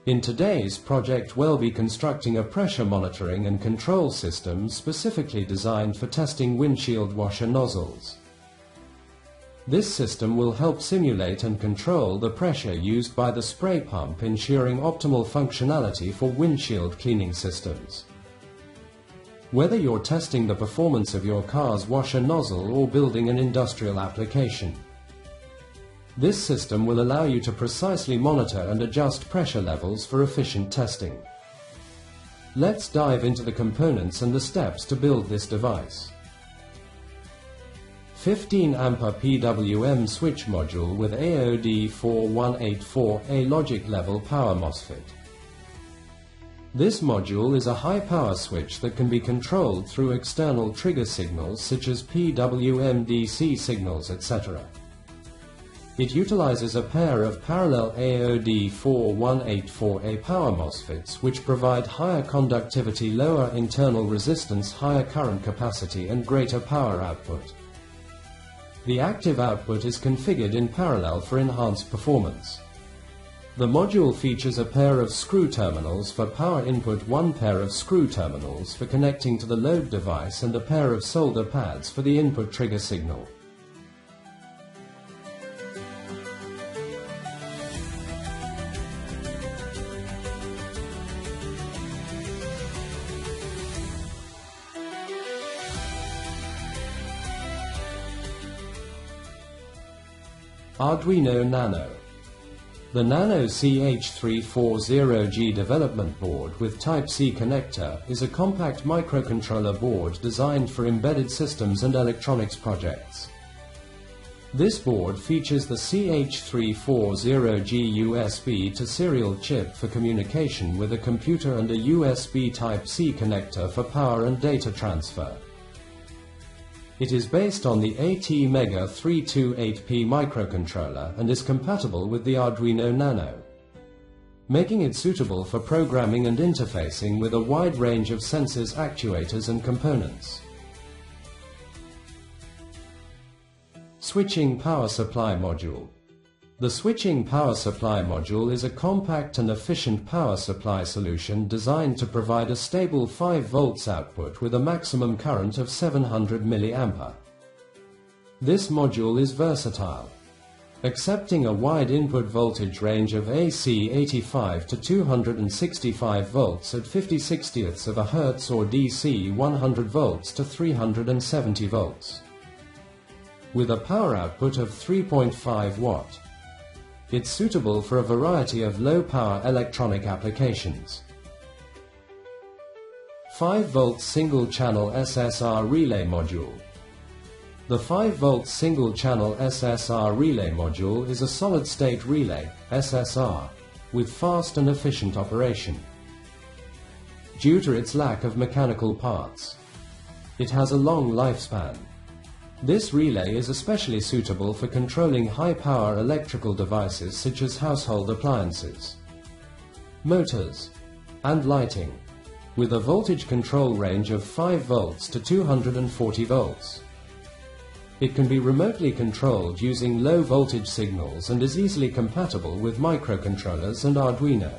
In today's project, we'll be constructing a pressure monitoring and control system specifically designed for testing windshield washer nozzles. This system will help simulate and control the pressure used by the spray pump, ensuring optimal functionality for windshield cleaning systems. Whether you're testing the performance of your car's washer nozzle or building an industrial application, this system will allow you to precisely monitor and adjust pressure levels for efficient testing. Let's dive into the components and the steps to build this device. 15 A PWM switch module with AOD4184A logic level power MOSFET. This module is a high power switch that can be controlled through external trigger signals such as PWM DC signals, etc. It utilizes a pair of parallel AOD4184A power MOSFETs which provide higher conductivity, lower internal resistance, higher current capacity and greater power output. The active output is configured in parallel for enhanced performance. The module features a pair of screw terminals for power input, one pair of screw terminals for connecting to the load device, and a pair of solder pads for the input trigger signal. Arduino Nano. The Nano CH340G development board with Type-C connector is a compact microcontroller board designed for embedded systems and electronics projects. This board features the CH340G USB to serial chip for communication with a computer and a USB Type-C connector for power and data transfer. It is based on the ATmega 328P microcontroller and is compatible with the Arduino Nano, making it suitable for programming and interfacing with a wide range of sensors, actuators and components. Switching power supply module. The switching power supply module is a compact and efficient power supply solution designed to provide a stable 5 volts output with a maximum current of 700 mA. This module is versatile, accepting a wide input voltage range of AC 85 to 265 volts at 50/60ths of a Hertz or DC 100 volts to 370 volts, with a power output of 3.5 watt. It's suitable for a variety of low-power electronic applications. 5V single-channel SSR relay module. The 5V single-channel SSR relay module is a solid-state relay, SSR, with fast and efficient operation. Due to its lack of mechanical parts, it has a long lifespan. This relay is especially suitable for controlling high-power electrical devices such as household appliances, motors, and lighting, with a voltage control range of 5 volts to 240 volts. It can be remotely controlled using low-voltage signals and is easily compatible with microcontrollers and Arduino.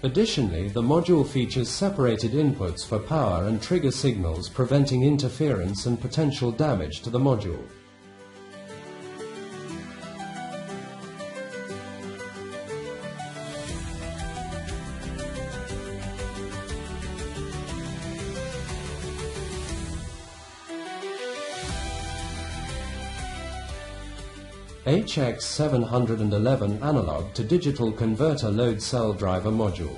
Additionally, the module features separated inputs for power and trigger signals, preventing interference and potential damage to the module. HX711 analog to digital converter load cell driver module.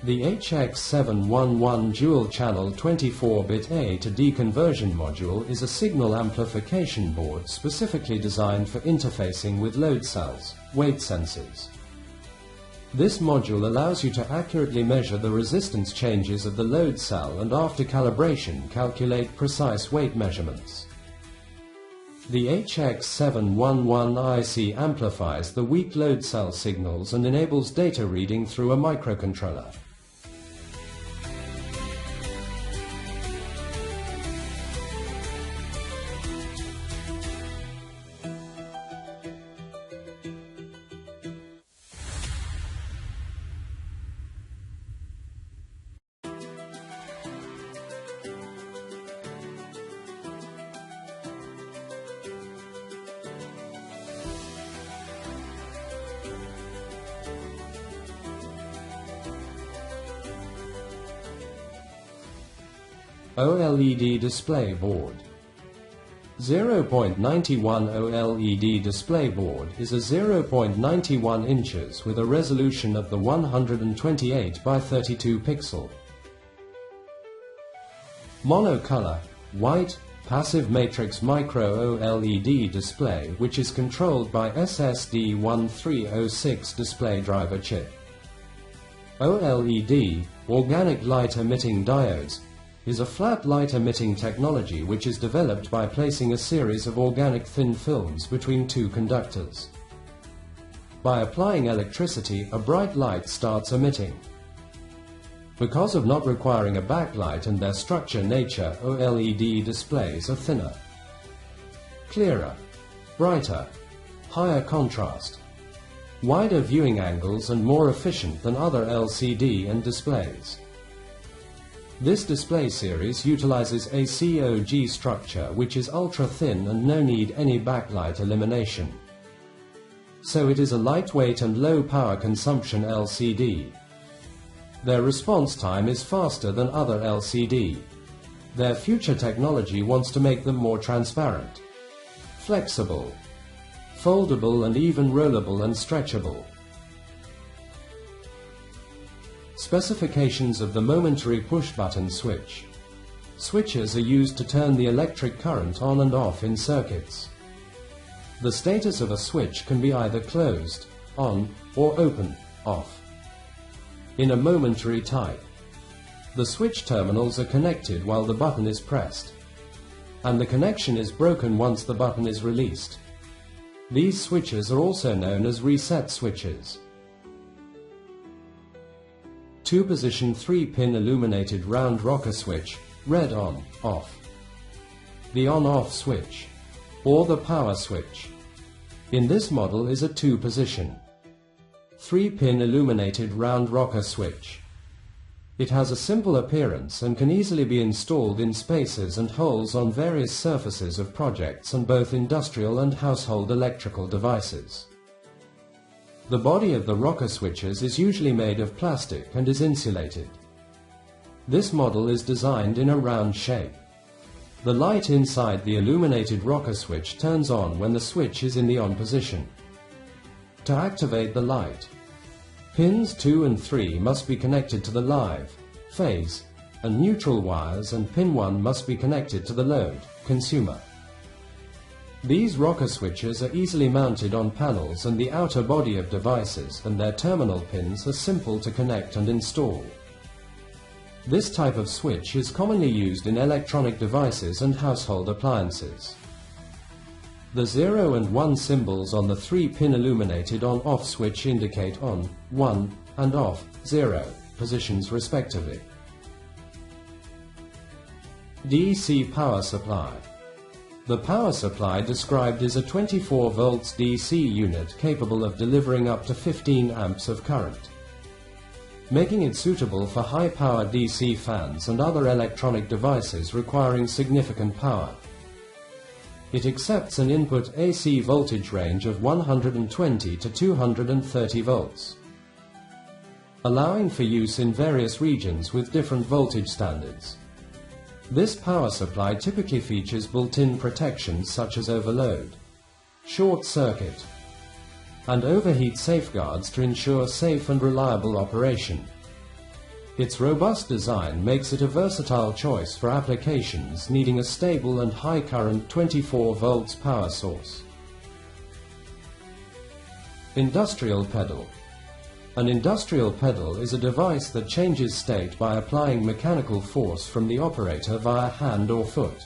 The HX711 dual-channel 24-bit A to D conversion module is a signal amplification board specifically designed for interfacing with load cells, weight sensors. This module allows you to accurately measure the resistance changes of the load cell and after calibration calculate precise weight measurements. The HX711 IC amplifies the weak load cell signals and enables data reading through a microcontroller. OLED display board. 0.91 OLED display board is a 0.91 inches with a resolution of the 128 by 32 pixel. Monocolor, white, passive matrix micro OLED display which is controlled by SSD1306 display driver chip. OLED, organic light emitting diodes, is a flat light emitting technology which is developed by placing a series of organic thin films between two conductors. By applying electricity, a bright light starts emitting. Because of not requiring a backlight and their structure nature, OLED displays are thinner, clearer, brighter, higher contrast, wider viewing angles and more efficient than other LCD and displays. This display series utilizes a COG structure which is ultra-thin and no need any backlight elimination. So it is a lightweight and low power consumption LCD. Their response time is faster than other LCD. Their future technology wants to make them more transparent, flexible, foldable and even rollable and stretchable. Specifications of the momentary push-button switch. Switches are used to turn the electric current on and off in circuits. The status of a switch can be either closed, on, or open, off. In a momentary type, the switch terminals are connected while the button is pressed, and the connection is broken once the button is released. These switches are also known as reset switches. 2-position 3-pin illuminated round rocker switch, red on, off. The on-off switch, or the power switch, in this model is a 2-position 3-pin illuminated round rocker switch. It has a simple appearance and can easily be installed in spaces and holes on various surfaces of projects and both industrial and household electrical devices. The body of the rocker switches is usually made of plastic and is insulated. This model is designed in a round shape. The light inside the illuminated rocker switch turns on when the switch is in the on position. To activate the light, pins 2 and 3 must be connected to the live, phase, and neutral wires, and pin 1 must be connected to the load, consumer. These rocker switches are easily mounted on panels and the outer body of devices, and their terminal pins are simple to connect and install. This type of switch is commonly used in electronic devices and household appliances. The 0 and 1 symbols on the 3-pin illuminated on-off switch indicate on, 1, and off, 0, positions respectively. DC power supply. The power supply described is a 24 volts DC unit capable of delivering up to 15 amps of current, making it suitable for high-power DC fans and other electronic devices requiring significant power. It accepts an input AC voltage range of 120 to 230 volts, allowing for use in various regions with different voltage standards. This power supply typically features built-in protections such as overload, short circuit, and overheat safeguards to ensure safe and reliable operation. Its robust design makes it a versatile choice for applications needing a stable and high-current 24 volts power source. Industrial pedal. An industrial pedal is a device that changes state by applying mechanical force from the operator via hand or foot.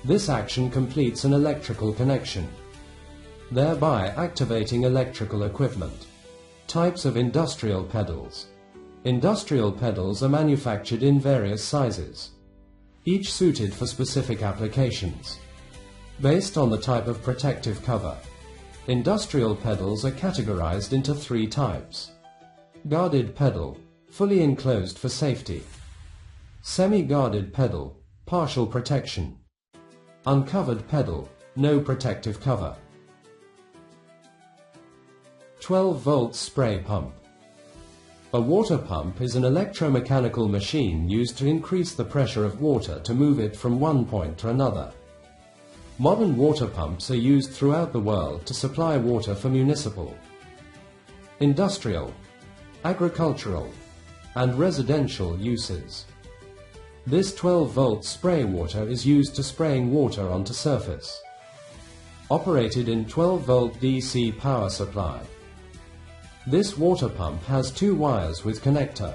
This action completes an electrical connection, thereby activating electrical equipment. Types of industrial pedals. Industrial pedals are manufactured in various sizes, each suited for specific applications. Based on the type of protective cover, industrial pedals are categorized into 3 types. Guarded pedal, fully enclosed for safety. Semi-guarded pedal, partial protection. Uncovered pedal, no protective cover. 12 volt spray pump. A water pump is an electromechanical machine used to increase the pressure of water to move it from one point to another. Modern water pumps are used throughout the world to supply water for municipal, industrial, agricultural, and residential uses. This 12-volt spray water is used to spraying water onto surface. Operated in 12-volt DC power supply. This water pump has 2 wires with connector.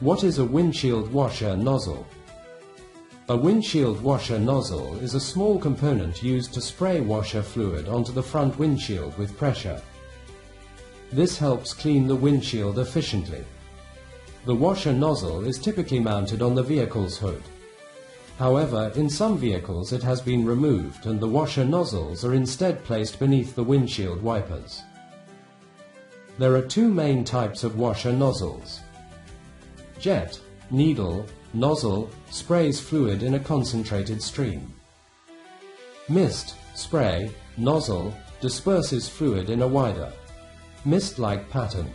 What is a windshield washer nozzle? A windshield washer nozzle is a small component used to spray washer fluid onto the front windshield with pressure. This helps clean the windshield efficiently. The washer nozzle is typically mounted on the vehicle's hood. However, in some vehicles it has been removed and the washer nozzles are instead placed beneath the windshield wipers. There are 2 main types of washer nozzles. Jet, needle, nozzle, sprays fluid in a concentrated stream. Mist, spray, nozzle, disperses fluid in a wider, mist-like pattern.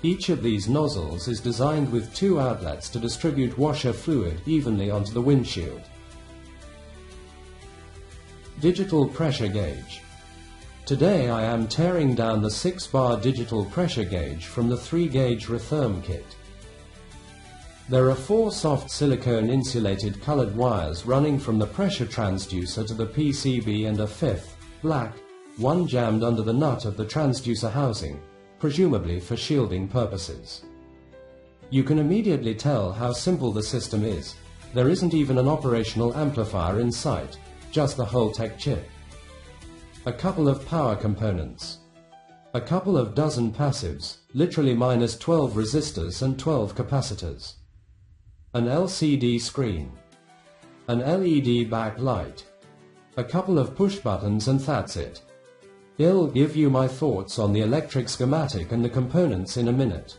Each of these nozzles is designed with 2 outlets to distribute washer fluid evenly onto the windshield. Digital pressure gauge. Today I am tearing down the 6-bar digital pressure gauge from the 3-gauge Retherm kit. There are 4 soft silicone insulated colored wires running from the pressure transducer to the PCB and a 5th, black, one jammed under the nut of the transducer housing, presumably for shielding purposes. You can immediately tell how simple the system is. There isn't even an operational amplifier in sight, just the Holtec chip. A couple of power components. A couple of dozen passives, literally minus 12 resistors and 12 capacitors. An LCD screen, an LED backlight, a couple of push buttons, and that's it. I'll give you my thoughts on the electric schematic and the components in a minute.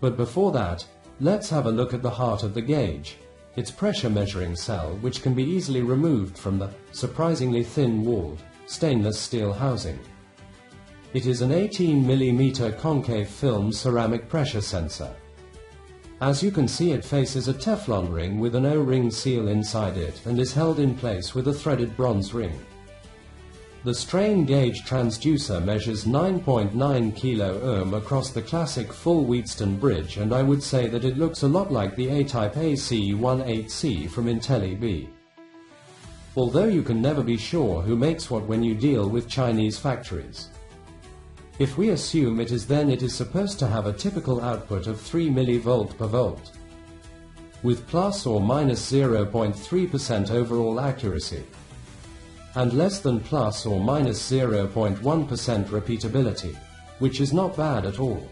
But before that, let's have a look at the heart of the gauge, its pressure measuring cell, which can be easily removed from the surprisingly thin-walled stainless steel housing. It is an 18 mm concave film ceramic pressure sensor. As you can see, it faces a Teflon ring with an O-ring seal inside it and is held in place with a threaded bronze ring. The strain gauge transducer measures 9.9 kilo-ohm across the classic full Wheatstone bridge, and I would say that it looks a lot like the A-type AC18C from IntelliB. Although you can never be sure who makes what when you deal with Chinese factories. If we assume it is, then it is supposed to have a typical output of 3 mV per volt, with plus or minus 0.3% overall accuracy, and less than plus or minus 0.1% repeatability, which is not bad at all.